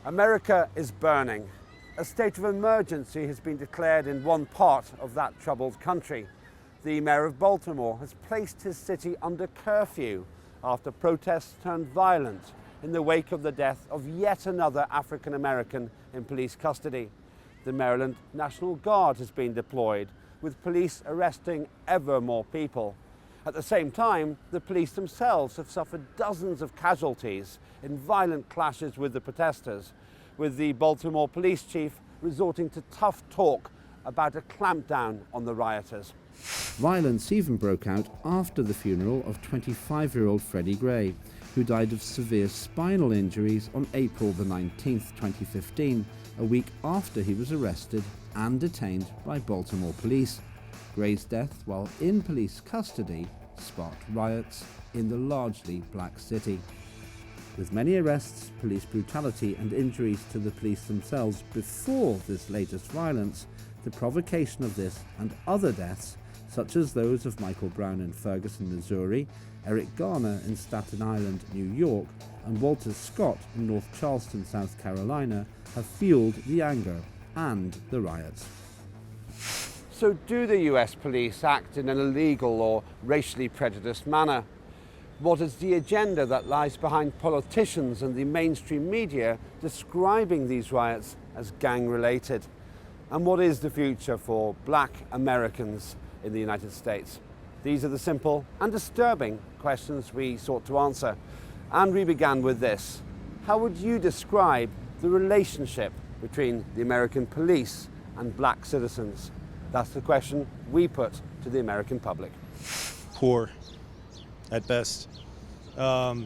America is burning. A state of emergency has been declared in one part of that troubled country. The mayor of Baltimore has placed his city under curfew after protests turned violent in the wake of the death of yet another African American in police custody. The Maryland National Guard has been deployed, with police arresting ever more people. At the same time, the police themselves have suffered dozens of casualties in violent clashes with the protesters, with the Baltimore police chief resorting to tough talk about a clampdown on the rioters. Violence even broke out after the funeral of 25-year-old Freddie Gray, who died of severe spinal injuries on April the 19th, 2015, a week after he was arrested and detained by Baltimore police. Gray's death while in police custody sparked riots in the largely black city. With many arrests, police brutality and injuries to the police themselves before this latest violence, the provocation of this and other deaths, such as those of Michael Brown in Ferguson, Missouri, Eric Garner in Staten Island, New York, and Walter Scott in North Charleston, South Carolina, have fueled the anger and the riots. So do the US police act in an illegal or racially prejudiced manner? What is the agenda that lies behind politicians and the mainstream media describing these riots as gang-related? And what is the future for black Americans in the United States? These are the simple and disturbing questions we sought to answer. And we began with this. How would you describe the relationship between the American police and black citizens? That's the question we put to the American public. Poor, at best. I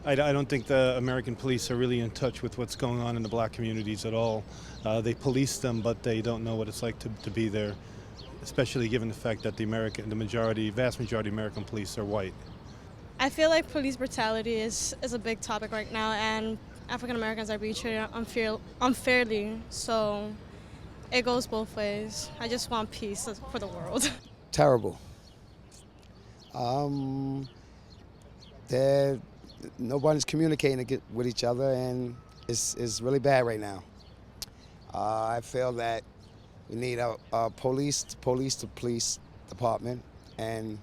don't think the American police are really in touch with what's going on in the black communities at all. They police them, but they don't know what it's like to be there, especially given the fact that vast majority of American police are white. I feel like police brutality is a big topic right now, and African Americans are being treated unfairly, so it goes both ways. I just want peace for the world. Terrible. Nobody's communicating with each other, and it's really bad right now. I feel that we need a police department and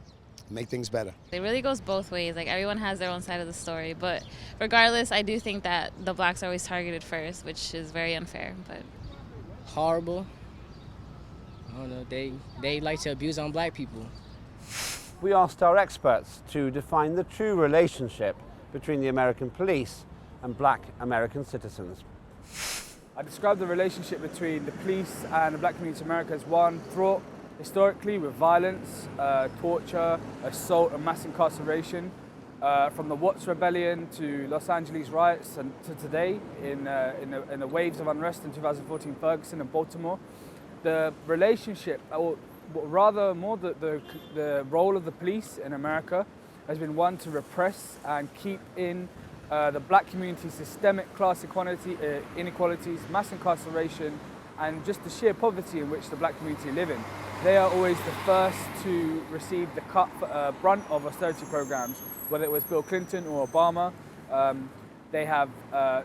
make things better. It really goes both ways. Like, everyone has their own side of the story, but regardless, I do think that the blacks are always targeted first, which is very unfair. But horrible. I don't know. They like to abuse on black people. We asked our experts to define the true relationship between the American police and black American citizens. I describe the relationship between the police and the black community in America as one fraught historically with violence, torture, assault and mass incarceration. From the Watts Rebellion to Los Angeles riots and to today in the waves of unrest in 2014 Ferguson and Baltimore. The relationship, or rather more the role of the police in America has been one to repress and keep in the black community's systemic class inequalities, mass incarceration, and just the sheer poverty in which the black community live in. They are always the first to receive the brunt of austerity programs, whether it was Bill Clinton or Obama. They have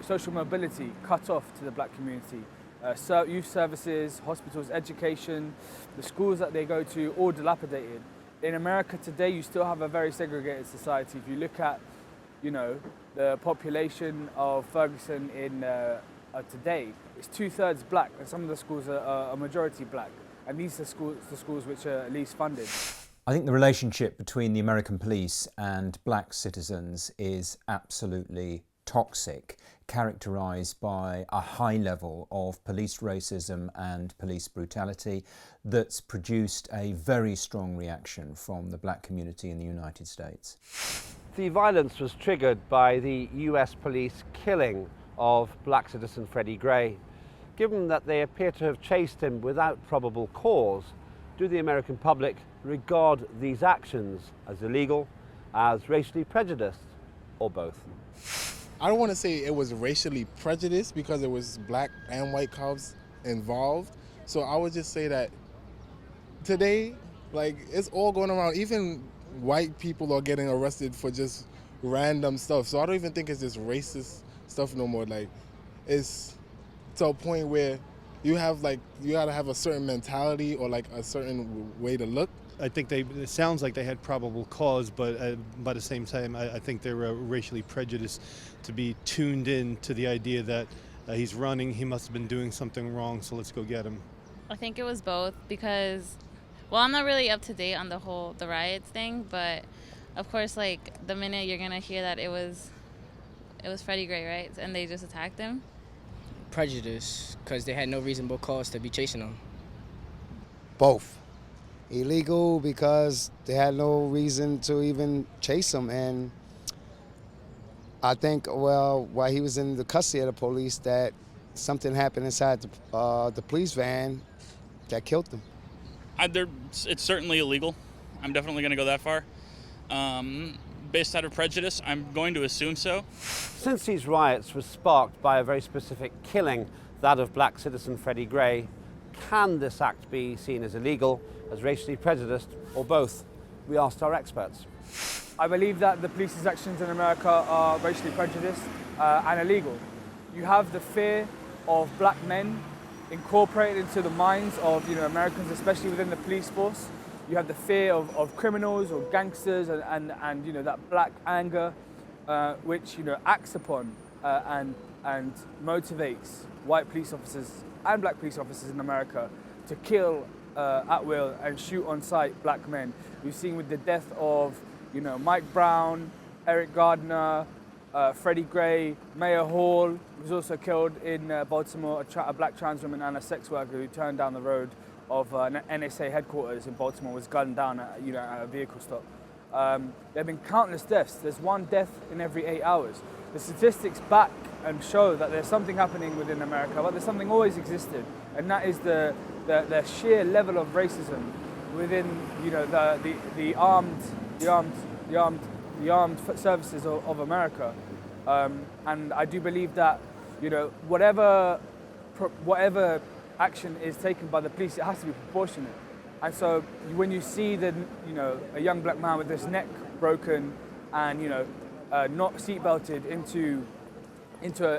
social mobility cut off to the black community. Youth services, hospitals, education, the schools that they go to, all dilapidated. In America today, you still have a very segregated society. If you look at, the population of Ferguson in today, it's 2/3 black, and some of the schools are a majority black. And these are the schools which are least funded. I think the relationship between the American police and black citizens is absolutely toxic, characterised by a high level of police racism and police brutality that's produced a very strong reaction from the black community in the United States. The violence was triggered by the US police killing of black citizen Freddie Gray. Given that they appear to have chased him without probable cause, do the American public regard these actions as illegal, as racially prejudiced, or both? I don't want to say it was racially prejudiced because it was black and white cops involved. So I would just say that today, it's all going around. Even white people are getting arrested for just random stuff. So I don't even think it's just racist stuff no more. is to a point where you gotta have a certain mentality or like a certain way to look. I think it sounds like they had probable cause, but by the same time, I think they were racially prejudiced to be tuned in to the idea that he's running, he must have been doing something wrong, so let's go get him. I think it was both because, well, I'm not really up to date on the riots thing, but of course, like the minute you're gonna hear that it was Freddie Gray, right, and they just attacked him. Prejudice, because they had no reasonable cause to be chasing them. Both. Illegal because they had no reason to even chase him, and I think, well, while he was in the custody of the police, that something happened inside the police van that killed him. It's certainly illegal. I'm definitely going to go that far. Based out of prejudice, I'm going to assume so. Since these riots were sparked by a very specific killing, that of black citizen Freddie Gray, can this act be seen as illegal, as racially prejudiced, or both? We asked our experts. I believe that the police's actions in America are racially prejudiced and illegal. You have the fear of black men incorporated into the minds of Americans, especially within the police force. You have the fear of criminals or gangsters and that black anger, which acts upon and motivates white police officers and black police officers in America to kill at will and shoot on sight black men. We've seen with the death of Mike Brown, Eric Gardner, Freddie Gray, Mayor Hall was also killed in Baltimore, a black trans woman and a sex worker who turned down the road of NSA headquarters in Baltimore, was gunned down at a vehicle stop. There have been countless deaths. There's one death in every 8 hours. The statistics back and show that there's something happening within America, but there's something always existed, and that is the sheer level of racism within the armed services of America. And I do believe that whatever action is taken by the police, it has to be proportionate. And so when you see a young black man with his neck broken and not seatbelted into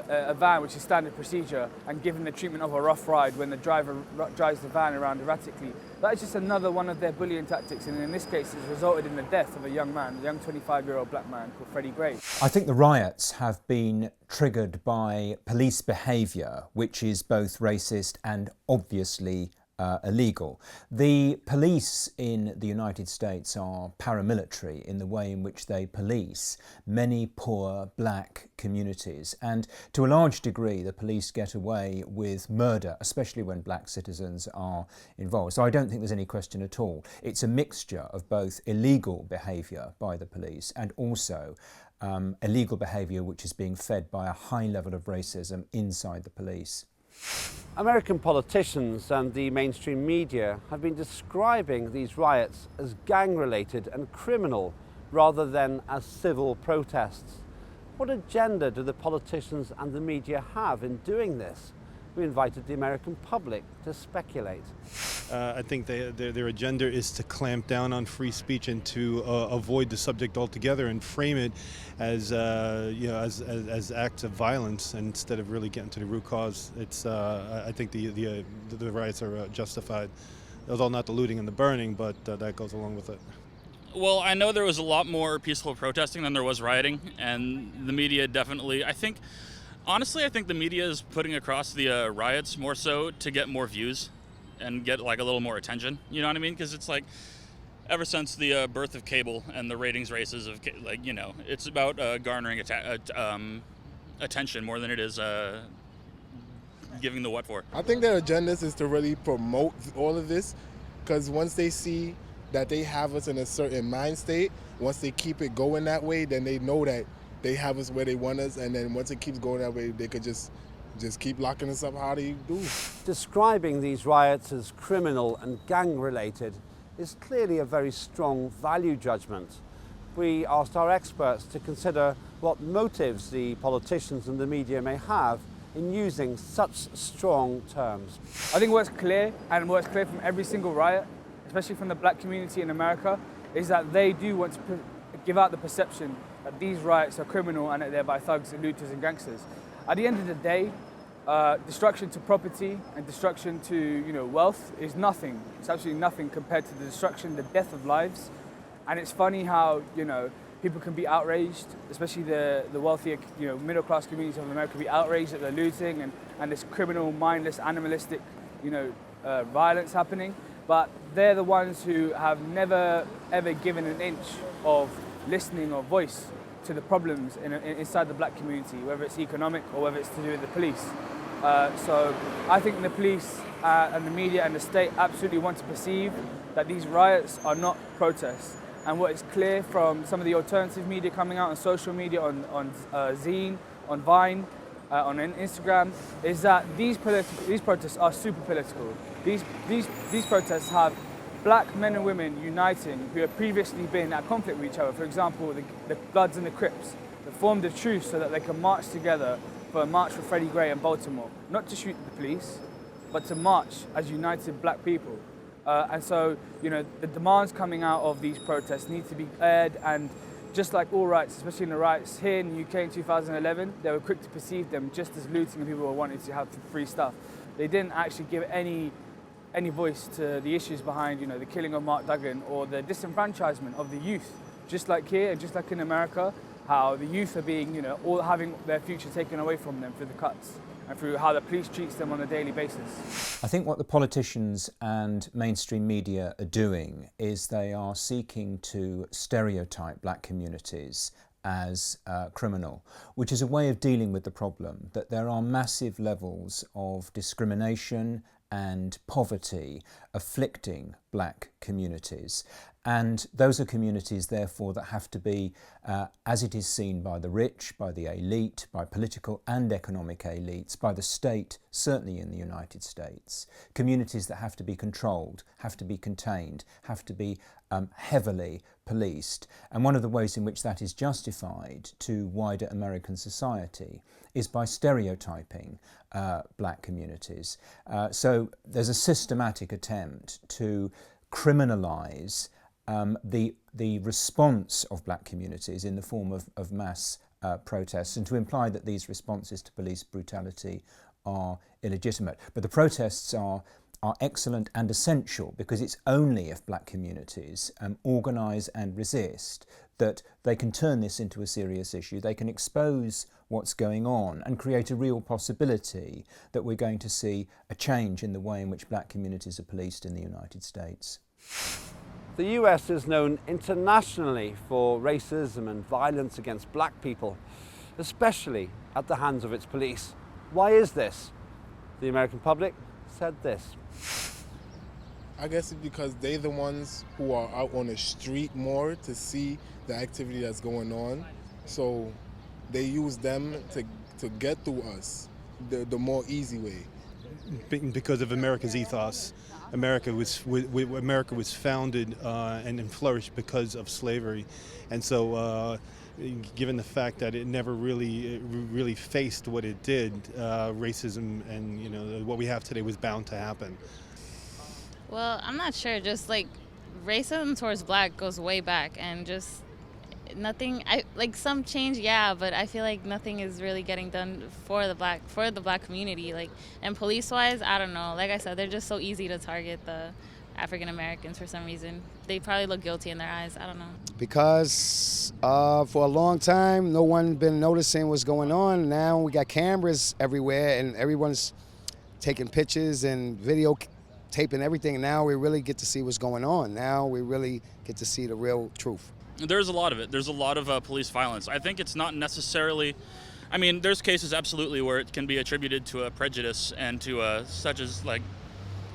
a van, which is standard procedure, and given the treatment of a rough ride when the driver drives the van around erratically, that is just another one of their bullying tactics, and in this case it's resulted in the death of a young 25-year-old black man called Freddie Gray. I think the riots have been triggered by police behaviour, which is both racist and obviously illegal. The police in the United States are paramilitary in the way in which they police many poor black communities, and to a large degree the police get away with murder, especially when black citizens are involved. So I don't think there's any question at all. It's a mixture of both illegal behaviour by the police and also illegal behaviour which is being fed by a high level of racism inside the police. American politicians and the mainstream media have been describing these riots as gang-related and criminal rather than as civil protests. What agenda do the politicians and the media have in doing this? We invited the American public to speculate. I think their agenda is to clamp down on free speech and to avoid the subject altogether and frame it as as acts of violence instead of really getting to the root cause. I think the riots are justified, although not the looting and the burning, but that goes along with it. Well, I know there was a lot more peaceful protesting than there was rioting, and the media definitely, honestly, I think the media is putting across the riots more so to get more views and get like a little more attention. You know what I mean? Because it's like ever since the birth of cable and the ratings races of it's about garnering attention more than it is giving the what for. I think their agenda is to really promote all of this, because once they see that they have us in a certain mind state, once they keep it going that way, then they know that they have us where they want us, and then once it keeps going that way, they could just keep locking us up. How do you do? Describing these riots as criminal and gang-related is clearly a very strong value judgment. We asked our experts to consider what motives the politicians and the media may have in using such strong terms. I think what's clear from every single riot, especially from the black community in America, is that they do want to give out the perception that these riots are criminal and that they're by thugs, looters and gangsters. At the end of the day, Destruction to property and destruction to wealth is nothing. It's absolutely nothing compared to the destruction, the death of lives. And it's funny how people can be outraged, especially the wealthier middle class communities of America, can be outraged at the looting and this criminal, mindless, animalistic violence happening. But they're the ones who have never ever given an inch of listening or voice to the problems inside the black community, whether it's economic or whether it's to do with the police. So I think the police and the media and the state absolutely want to perceive that these riots are not protests. And what is clear from some of the alternative media coming out on social media, on Zine, on Vine, on Instagram, is that these protests are super political. These protests have black men and women uniting who have previously been at conflict with each other. For example, the Bloods and the Crips that formed a truce so that they can march together for a march for Freddie Gray in Baltimore. Not to shoot the police, but to march as united black people. And so, the demands coming out of these protests need to be aired, and just like all riots, especially in the riots here in the UK in 2011, they were quick to perceive them just as looting and people were wanting to have free stuff. They didn't actually give any voice to the issues behind, the killing of Mark Duggan or the disenfranchisement of the youth. Just like here and just like in America, how the youth are being, all having their future taken away from them through the cuts and through how the police treats them on a daily basis. I think what the politicians and mainstream media are doing is they are seeking to stereotype black communities as criminal, which is a way of dealing with the problem that there are massive levels of discrimination and poverty afflicting black communities. And those are communities, therefore, that have to be, as it is seen by the rich, by the elite, by political and economic elites, by the state, certainly in the United States, communities that have to be controlled, have to be contained, have to be heavily policed. And one of the ways in which that is justified to wider American society is by stereotyping black communities. So there's a systematic attempt to criminalise the response of black communities in the form of mass protests, and to imply that these responses to police brutality are illegitimate. But the protests are excellent and essential, because it's only if black communities organise and resist that they can turn this into a serious issue. They can expose what's going on and create a real possibility that we're going to see a change in the way in which black communities are policed in the United States. The US is known internationally for racism and violence against black people, especially at the hands of its police. Why is this? The American public said this. I guess it's because they're the ones who are out on the street more to see the activity that's going on. So they use them to get through us the more easy way. Because of America's ethos. America was founded and flourished because of slavery, and so given the fact that it never really faced what it did, racism and what we have today was bound to happen. Well, I'm not sure. Just like racism towards black goes way back, and just nothing. Some change, yeah, but I feel like nothing is really getting done for the black community. And police-wise, I don't know. Like I said, they're just so easy to target the African Americans for some reason. They probably look guilty in their eyes. I don't know. Because for a long time, no one been noticing what's going on. Now we got cameras everywhere, and everyone's taking pictures and video taping everything. Now we really get to see what's going on. Now we really get to see the real truth. There's a lot of it. There's a lot of police violence. I think it's not necessarily, there's cases absolutely where it can be attributed to a prejudice and to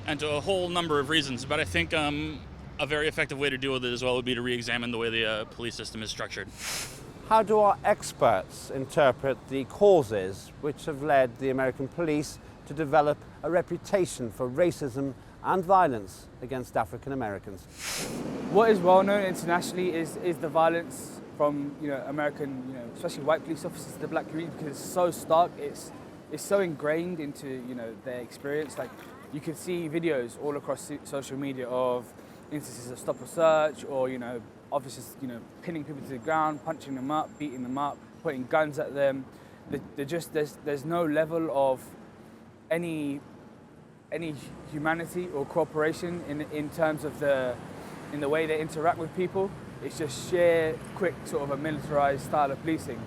and to a whole number of reasons. But I think a very effective way to deal with it as well would be to re-examine the way the police system is structured. How do our experts interpret the causes which have led the American police to develop a reputation for racism and violence against African Americans? What is well known internationally is the violence from American, especially white police officers to the black community, because it's so stark, it's so ingrained into their experience. Like, you can see videos all across social media of instances of stop or search, or officers pinning people to the ground, punching them up, beating them up, pointing guns at them. There's no level of any humanity or cooperation in terms of the way they interact with people. It's just sheer, quick, sort of a militarized style of policing.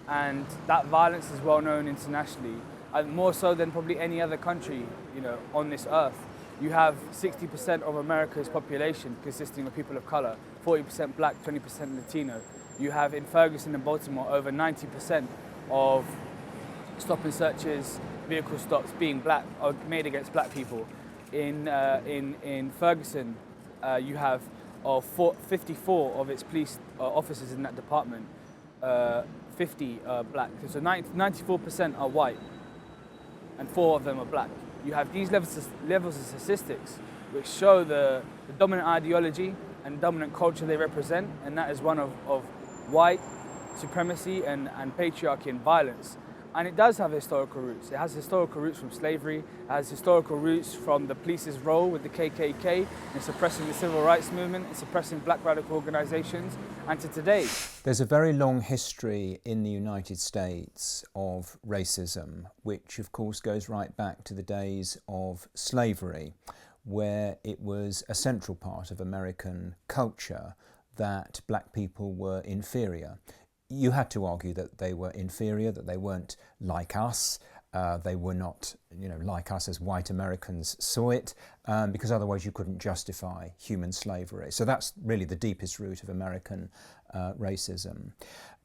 And that violence is well known internationally, and more so than probably any other country, on this earth. You have 60% of America's population consisting of people of color, 40% black, 20% Latino. You have in Ferguson and Baltimore over 90% of stop and searches, vehicle stops being black or made against black people. In Ferguson, you have 54 of its police officers in that department, 50 are black. So 94% are white, and 4 of them are black. You have these levels of statistics which show the dominant ideology and dominant culture they represent, and that is one of white supremacy and patriarchy and violence. And it does have historical roots. It has historical roots from slavery, it has historical roots from the police's role with the KKK in suppressing the civil rights movement, in suppressing black radical organizations, and to today. There's a very long history in the United States of racism, which of course goes right back to the days of slavery, where it was a central part of American culture that black people were inferior. You had to argue that they were inferior, that they weren't like us. They were not, like us as white Americans saw it, because otherwise you couldn't justify human slavery. So that's really the deepest root of American racism.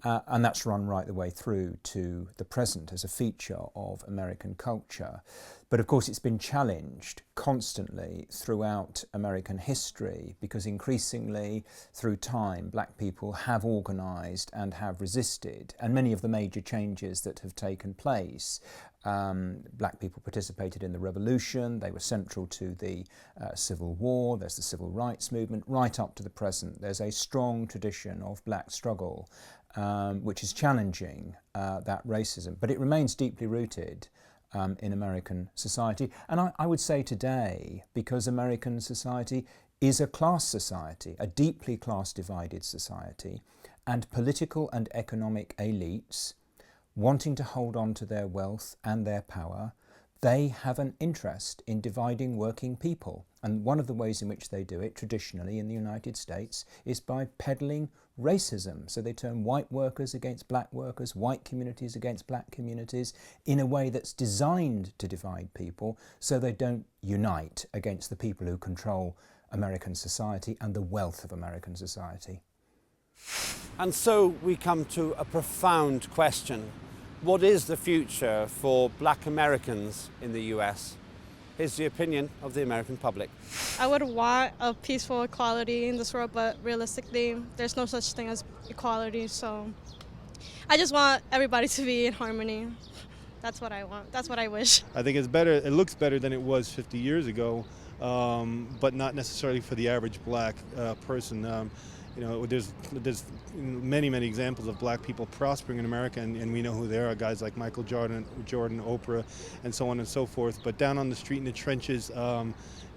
And that's run right the way through to the present as a feature of American culture. But of course it's been challenged constantly throughout American history, because increasingly through time black people have organised and have resisted, and many of the major changes that have taken place. Black people participated in the revolution, they were central to the Civil War, there's the Civil Rights Movement, right up to the present. There's a strong tradition of black struggle which is challenging that racism, but it remains deeply rooted in American society. And I would say today, because American society is a class society, a deeply class-divided society, and political and economic elites wanting to hold on to their wealth and their power, they have an interest in dividing working people. And one of the ways in which they do it traditionally in the United States is by peddling racism. So they turn white workers against black workers, white communities against black communities, in a way that's designed to divide people so they don't unite against the people who control American society and the wealth of American society. And so we come to a profound question. What is the future for black Americans in the US? Here's the opinion of the American public. I would want a peaceful equality in this world, but realistically, there's no such thing as equality, so I just want everybody to be in harmony. That's what I want. That's what I wish. I think it's better. It looks better than it was 50 years ago, but not necessarily for the average black person. There's many examples of black people prospering in America, and we know who they are, guys like Michael Jordan, Oprah, and so on and so forth. But down on the street in the trenches,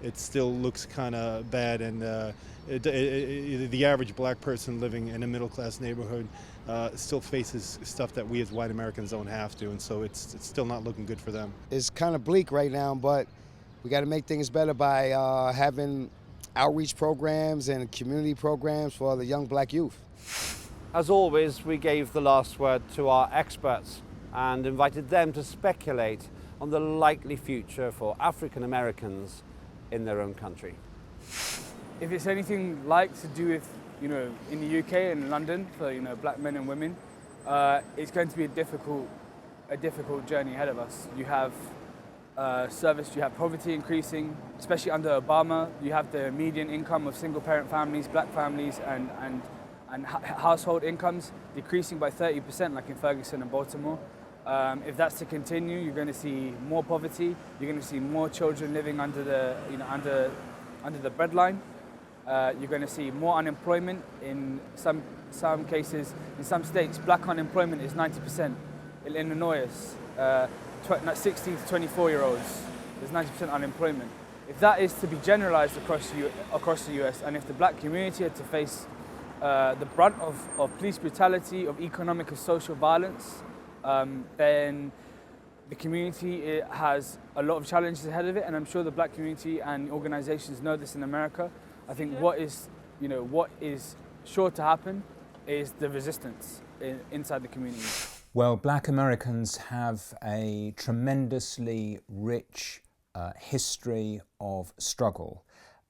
it still looks kind of bad, and the average black person living in a middle-class neighborhood still faces stuff that we as white Americans don't have to, and so it's still not looking good for them. It's kind of bleak right now, but we got to make things better by having outreach programs and community programs for the young black youth. As always, we gave the last word to our experts and invited them to speculate on the likely future for African Americans in their own country. If it's anything like to do with, in the UK and London for, black men and women, it's going to be a difficult journey ahead of us. You have you have poverty increasing, especially under Obama. You have the median income of single-parent families, black families, and household incomes decreasing by 30%, like in Ferguson and Baltimore. If that's to continue, you're going to see more poverty. You're going to see more children living under the breadline. You're going to see more unemployment in some cases. In some states, black unemployment is 90%. In Illinois, 16 to 24-year-olds, there's 90% unemployment. If that is to be generalized across the US, and if the black community are to face the brunt of police brutality, of economic and social violence, then the community has a lot of challenges ahead of it, and I'm sure the black community and organisations know this in America. I think what is sure to happen is the resistance inside the community. Well, black Americans have a tremendously rich history of struggle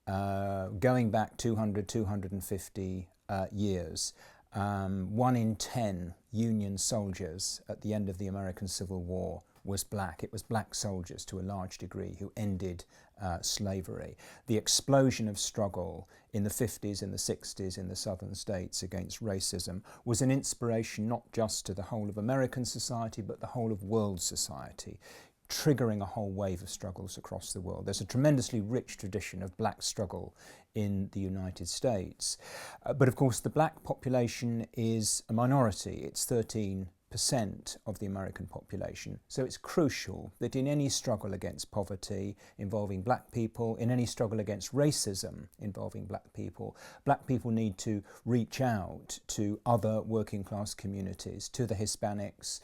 going back 200, 250 years. 1 in 10 Union soldiers at the end of the American Civil War was black. It was black soldiers to a large degree who ended slavery. The explosion of struggle in the 50s and the 60s in the southern states against racism was an inspiration not just to the whole of American society but the whole of world society, triggering a whole wave of struggles across the world. There's a tremendously rich tradition of black struggle in the United States. But of course the black population is a minority. It's 13% of the American population. So it's crucial that in any struggle against poverty involving black people, in any struggle against racism involving black people need to reach out to other working class communities, to the Hispanics,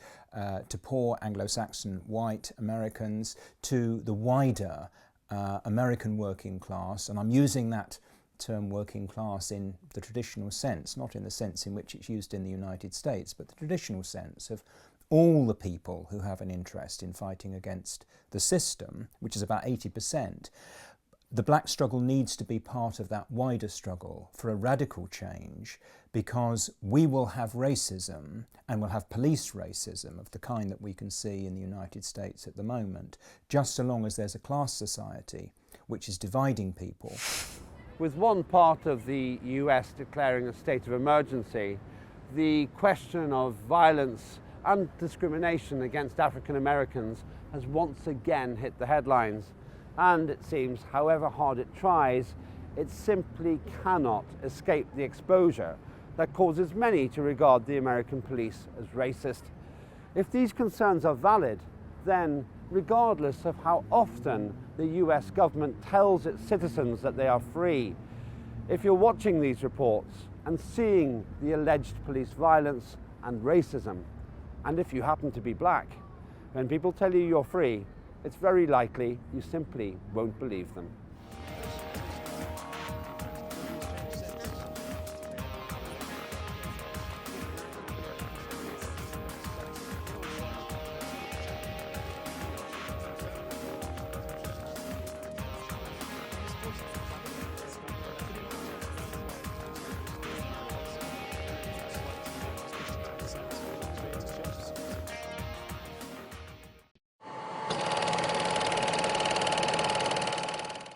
to poor Anglo-Saxon white Americans, to the wider American working class, and I'm using that term working class in the traditional sense, not in the sense in which it's used in the United States, but the traditional sense of all the people who have an interest in fighting against the system, which is about 80%. The black struggle needs to be part of that wider struggle for a radical change, because we will have racism, and we'll have police racism of the kind that we can see in the United States at the moment, just so long as there's a class society which is dividing people. With one part of the US declaring a state of emergency, the question of violence and discrimination against African Americans has once again hit the headlines. And it seems, however hard it tries, it simply cannot escape the exposure that causes many to regard the American police as racist. If these concerns are valid, then regardless of how often the US government tells its citizens that they are free, if you're watching these reports and seeing the alleged police violence and racism, and if you happen to be black, when people tell you you're free, it's very likely you simply won't believe them.